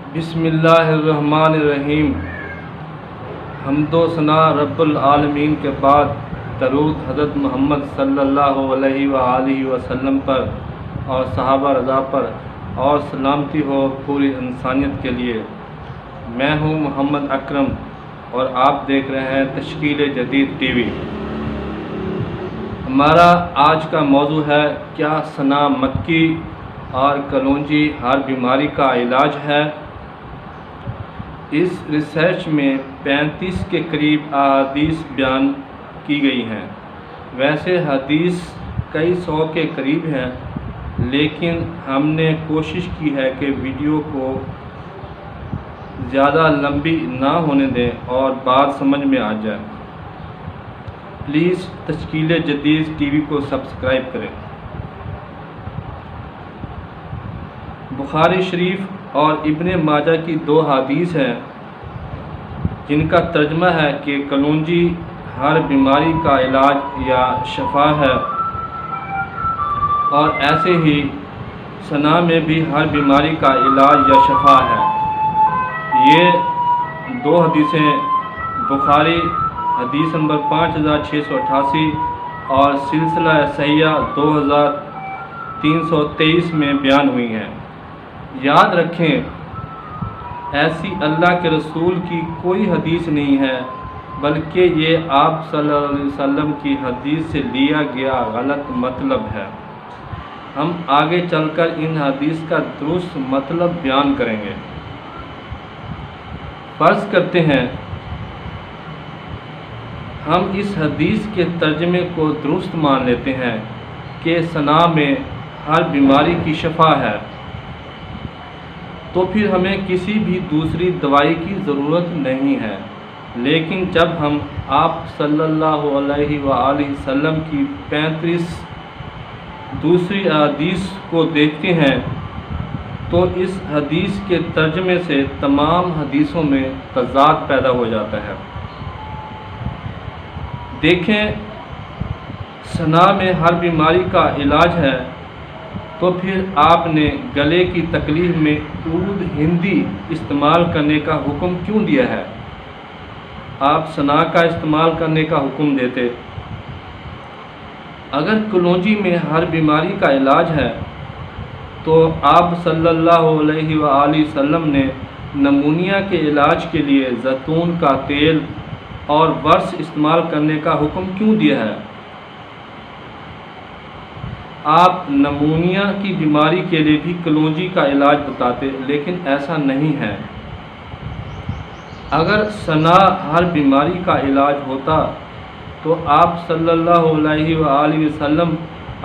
بسم اللہ الرحمن الرحیم۔ حمد و ثنا رب العالمین کے بعد درود حضرت محمد صلی اللہ علیہ وآلہ وسلم پر اور صحابہ رضا پر اور سلامتی ہو پوری انسانیت کے لیے۔ میں ہوں محمد اکرم اور آپ دیکھ رہے ہیں تشکیل جدید ٹی وی۔ ہمارا آج کا موضوع ہے کیا سنا مکی اور کلونجی ہر بیماری کا علاج ہے؟ اس ریسرچ میں 35 کے قریب احادیث بیان کی گئی ہیں۔ ویسے حدیث کئی سو کے قریب ہیں، لیکن ہم نے کوشش کی ہے کہ ویڈیو کو زیادہ لمبی نہ ہونے دیں اور بات سمجھ میں آ جائے۔ پلیز تشکیل جدید ٹی وی کو سبسکرائب کریں۔ بخاری شریف اور ابن ماجہ کی 2 حدیث ہیں جن کا ترجمہ ہے کہ کلونجی ہر بیماری کا علاج یا شفا ہے، اور ایسے ہی سنا میں بھی ہر بیماری کا علاج یا شفا ہے۔ یہ 2 حدیثیں بخاری حدیث نمبر 5688 اور سلسلہ صحیحہ 2323 میں بیان ہوئی ہیں۔ یاد رکھیں، ایسی اللہ کے رسول کی کوئی حدیث نہیں ہے، بلکہ یہ آپ صلی اللہ علیہ وسلم کی حدیث سے لیا گیا غلط مطلب ہے۔ ہم آگے چل کر ان حدیث کا درست مطلب بیان کریں گے۔ فرض کرتے ہیں ہم اس حدیث کے ترجمے کو درست مان لیتے ہیں کہ سنا میں ہر بیماری کی شفا ہے، تو پھر ہمیں کسی بھی دوسری دوائی کی ضرورت نہیں ہے۔ لیکن جب ہم آپ صلی اللہ علیہ وآلہ وسلم کی 35 دوسری احادیث کو دیکھتے ہیں تو اس حدیث کے ترجمے سے تمام حدیثوں میں تضاد پیدا ہو جاتا ہے۔ دیکھیں، سنا میں ہر بیماری کا علاج ہے، تو پھر آپ نے گلے کی تکلیف میں عود ہندی استعمال کرنے کا حکم کیوں دیا ہے؟ آپ سنا کا استعمال کرنے کا حکم دیتے۔ اگر کلونجی میں ہر بیماری کا علاج ہے تو آپ صلی اللہ علیہ وآلہ وسلم نے نمونیا کے علاج کے لیے زیتون کا تیل اور ورس استعمال کرنے کا حکم کیوں دیا ہے؟ آپ نمونیا کی بیماری کے لیے بھی کلونجی کا علاج بتاتے، لیکن ایسا نہیں ہے۔ اگر سنا ہر بیماری کا علاج ہوتا تو آپ صلی اللہ علیہ وآلہ وسلم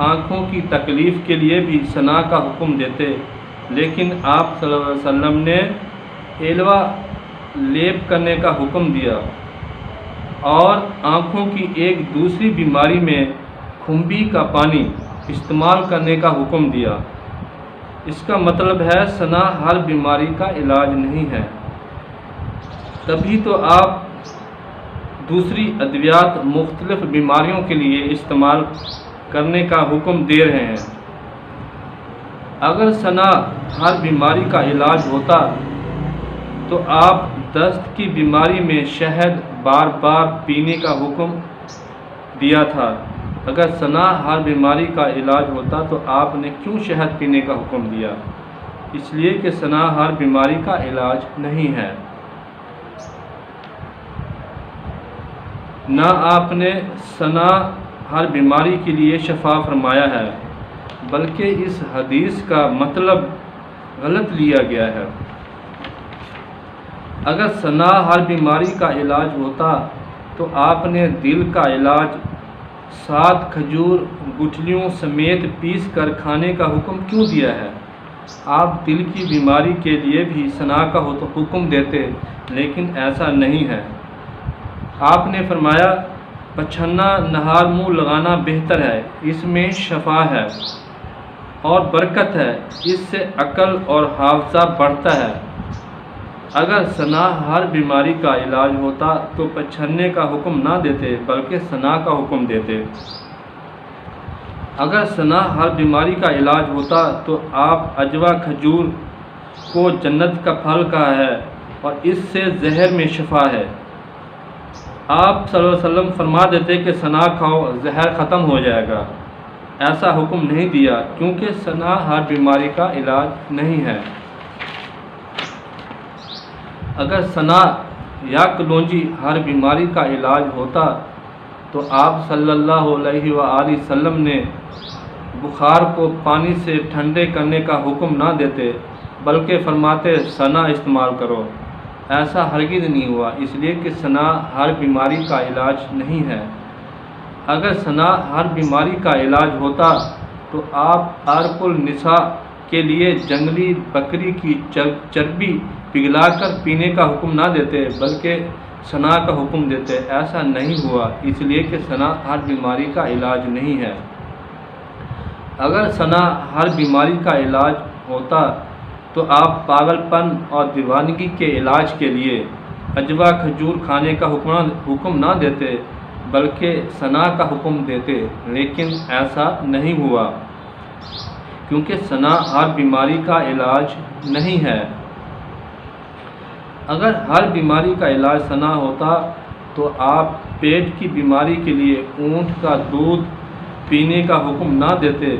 آنکھوں کی تکلیف کے لیے بھی سنا کا حکم دیتے، لیکن آپ صلی اللہ علیہ وسلم نے ایلوا لیپ کرنے کا حکم دیا اور آنکھوں کی ایک دوسری بیماری میں کھمبی کا پانی استعمال کرنے کا حکم دیا۔ اس کا مطلب ہے سنا ہر بیماری کا علاج نہیں ہے۔ تبھی تو آپ دوسری ادویات مختلف بیماریوں کے لیے استعمال کرنے کا حکم دے رہے ہیں۔ اگر سنا ہر بیماری کا علاج ہوتا تو آپ دست کی بیماری میں شہد بار بار پینے کا حکم دیا تھا۔ اگر سنا ہر بیماری کا علاج ہوتا تو آپ نے کیوں شہد پینے کا حکم دیا؟ اس لیے کہ سنا ہر بیماری کا علاج نہیں ہے۔ نہ آپ نے سنا ہر بیماری کے لیے شفا فرمایا ہے، بلکہ اس حدیث کا مطلب غلط لیا گیا ہے۔ اگر سنا ہر بیماری کا علاج ہوتا تو آپ نے دل کا علاج 7 کھجور گٹھلیوں سمیت پیس کر کھانے کا حکم کیوں دیا ہے؟ آپ دل کی بیماری کے لیے بھی سنا کا حکم دیتے، لیکن ایسا نہیں ہے۔ آپ نے فرمایا پچھنا نہار منہ لگانا بہتر ہے، اس میں شفا ہے اور برکت ہے، اس سے عقل اور حافظہ بڑھتا ہے۔ اگر سنا ہر بیماری کا علاج ہوتا تو پچھنے کا حکم نہ دیتے، بلکہ سنا کا حکم دیتے۔ اگر سنا ہر بیماری کا علاج ہوتا تو آپ اجوا کھجور کو جنت کا پھل کہا ہے اور اس سے زہر میں شفا ہے۔ آپ صلی اللہ علیہ وسلم فرما دیتے کہ ثنا کھاؤ زہر ختم ہو جائے گا، ایسا حکم نہیں دیا کیونکہ ثنا ہر بیماری کا علاج نہیں ہے۔ اگر ثنا یا کلونجی ہر بیماری کا علاج ہوتا تو آپ صلی اللہ علیہ وآلہ وسلم نے بخار کو پانی سے ٹھنڈے کرنے کا حکم نہ دیتے بلکہ فرماتے ثنا استعمال کرو۔ ایسا ہرگز نہیں ہوا، اس لیے کہ ثنا ہر بیماری کا علاج نہیں ہے۔ اگر ثنا ہر بیماری کا علاج ہوتا تو آپ عرق النساء کے لیے جنگلی بکری کی چربی پگھلا کر پینے کا حکم نہ دیتے بلکہ ثنا کا حکم دیتے۔ ایسا نہیں ہوا، اس لیے کہ ثنا ہر بیماری کا علاج نہیں ہے۔ اگر ثنا ہر بیماری کا علاج ہوتا تو آپ پاگل پن اور دیوانگی کے علاج کے لیے عجوا کھجور کھانے کا حکم نہ دیتے بلکہ ثنا کا حکم دیتے، لیکن ایسا نہیں ہوا کیونکہ ثنا ہر بیماری کا علاج نہیں ہے۔ اگر ہر بیماری کا علاج ثنا ہوتا تو آپ پیٹ کی بیماری کے لیے اونٹ کا دودھ پینے کا حکم نہ دیتے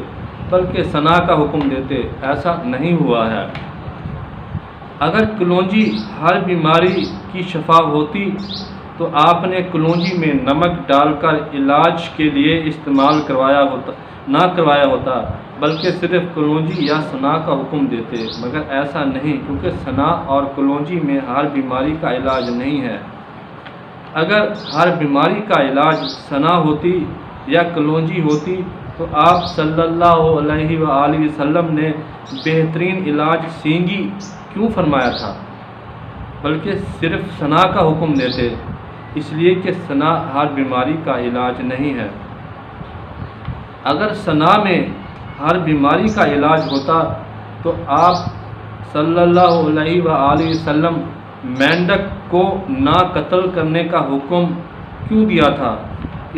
بلکہ ثنا کا حکم دیتے۔ ایسا نہیں ہوا ہے۔ اگر کلونجی ہر بیماری کی شفا ہوتی تو آپ نے کلونجی میں نمک ڈال کر علاج کے لیے استعمال نہ کروایا ہوتا بلکہ صرف کلونجی یا ثنا کا حکم دیتے، مگر ایسا نہیں کیونکہ ثنا اور کلونجی میں ہر بیماری کا علاج نہیں ہے۔ اگر ہر بیماری کا علاج ثنا ہوتی یا کلونجی ہوتی تو آپ صلی اللہ علیہ وآلہ وسلم نے بہترین علاج سینگی کیوں فرمایا تھا بلکہ صرف ثنا کا حکم دیتے، اس لیے کہ ثنا ہر بیماری کا علاج نہیں ہے۔ اگر ثنا میں ہر بیماری کا علاج ہوتا تو آپ صلی اللہ علیہ وآلہ وسلم مینڈک کو نہ قتل کرنے کا حکم کیوں دیا تھا؟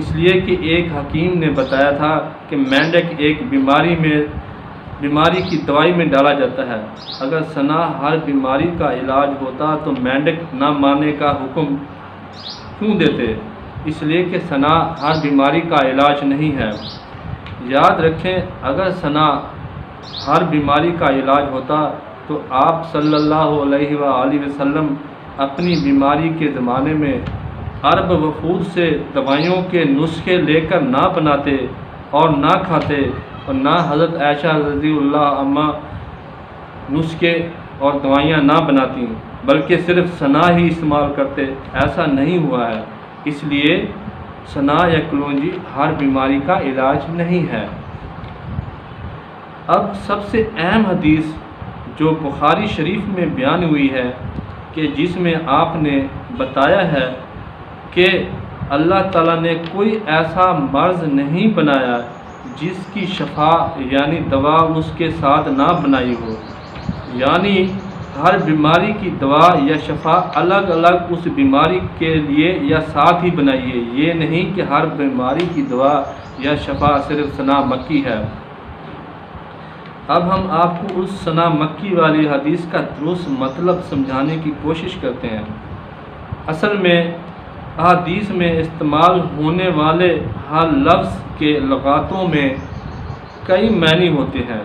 اس لیے کہ ایک حکیم نے بتایا تھا کہ مینڈک ایک بیماری کی دوائی میں ڈالا جاتا ہے۔ اگر ثنا ہر بیماری کا علاج ہوتا تو مینڈک نہ مارنے کا حکم کیوں دیتے؟ اس لیے کہ ثنا ہر بیماری کا علاج نہیں ہے۔ یاد رکھیں، اگر ثنا ہر بیماری کا علاج ہوتا تو آپ صلی اللہ علیہ وآلہ وسلم اپنی بیماری کے زمانے میں عرب وفود سے دوائیوں کے نسخے لے کر نہ بناتے اور نہ کھاتے، اور نہ حضرت عائشہ رضی اللہ عنہا نسخے اور دوائیاں نہ بناتی بلکہ صرف ثنا ہی استعمال کرتے۔ ایسا نہیں ہوا ہے، اس لیے ثنا یا کلونجی ہر بیماری کا علاج نہیں ہے۔ اب سب سے اہم حدیث جو بخاری شریف میں بیان ہوئی ہے کہ جس میں آپ نے بتایا ہے کہ اللہ تعالیٰ نے کوئی ایسا مرض نہیں بنایا جس کی شفا یعنی دوا اس کے ساتھ نہ بنائی ہو، یعنی ہر بیماری کی دوا یا شفا الگ الگ اس بیماری کے لیے یا ساتھ ہی بنائیے، یہ نہیں کہ ہر بیماری کی دوا یا شفا صرف ثنا مکی ہے۔ اب ہم آپ کو اس ثنا مکی والی حدیث کا درست مطلب سمجھانے کی کوشش کرتے ہیں۔ اصل میں احادیث میں استعمال ہونے والے ہر لفظ کے لغاتوں میں کئی معنی ہوتے ہیں۔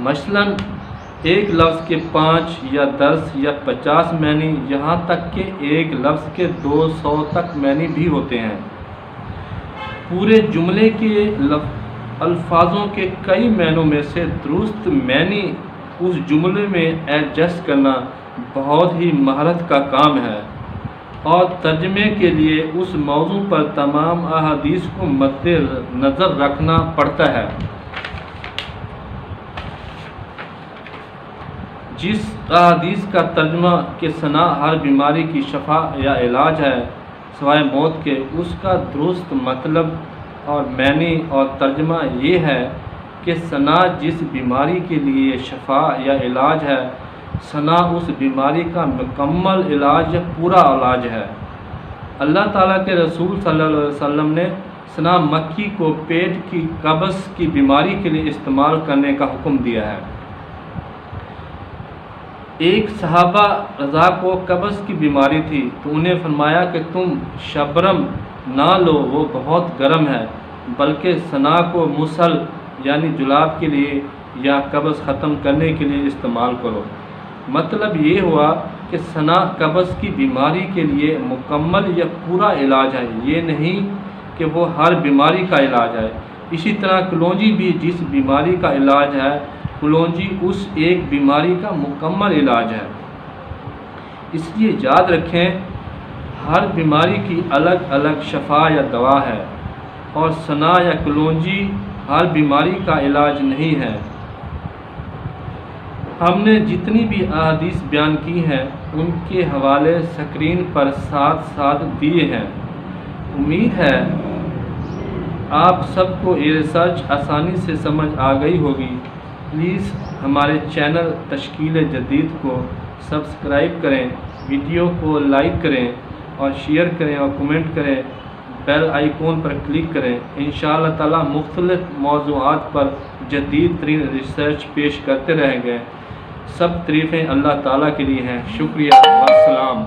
مثلاً ایک لفظ کے 5 یا 10 یا 50 معنی، یہاں تک کہ ایک لفظ کے 200 تک معنی بھی ہوتے ہیں۔ پورے جملے کے الفاظوں کے کئی معنوں میں سے درست معنی اس جملے میں ایڈجسٹ کرنا بہت ہی مہارت کا کام ہے، اور ترجمے کے لیے اس موضوع پر تمام احادیث کو مد نظر رکھنا پڑتا ہے۔ جس احادیث کا ترجمہ کہ ثنا ہر بیماری کی شفا یا علاج ہے سوائے موت کے، اس کا درست مطلب اور معنی اور ترجمہ یہ ہے کہ ثنا جس بیماری کے لیے شفا یا علاج ہے، ثنا اس بیماری کا مکمل علاج یا پورا علاج ہے۔ اللہ تعالیٰ کے رسول صلی اللہ علیہ وسلم نے ثنا مکی کو پیٹ کی قبض کی بیماری کے لیے استعمال کرنے کا حکم دیا ہے۔ ایک صحابہ رضا کو قبض کی بیماری تھی تو انہیں فرمایا کہ تم شبرم نہ لو، وہ بہت گرم ہے، بلکہ سنا کو مسل یعنی جلاب کے لیے یا قبض ختم کرنے کے لیے استعمال کرو۔ مطلب یہ ہوا کہ سنا قبض کی بیماری کے لیے مکمل یا پورا علاج ہے، یہ نہیں کہ وہ ہر بیماری کا علاج ہے۔ اسی طرح کلونجی بھی جس بیماری کا علاج ہے، کلونجی اس ایک بیماری کا مکمل علاج ہے۔ اس لیے یاد رکھیں، ہر بیماری کی الگ الگ شفا یا دوا ہے، اور سنا یا کلونجی ہر بیماری کا علاج نہیں ہے۔ ہم نے جتنی بھی احادیث بیان کی ہیں ان کے حوالے سکرین پر ساتھ ساتھ دیے ہیں۔ امید ہے آپ سب کو یہ ریسرچ آسانی سے سمجھ آ گئی ہوگی۔ پلیز ہمارے چینل تشکیل جدید کو سبسکرائب کریں، ویڈیو کو لائک کریں اور شیئر کریں اور کمنٹ کریں، بیل آئیکن پر کلک کریں۔ انشاءاللہ تعالی مختلف موضوعات پر جدید ترین ریسرچ پیش کرتے رہیں گے۔ سب تعریفیں اللہ تعالیٰ کے لیے ہیں۔ شکریہ والسلام۔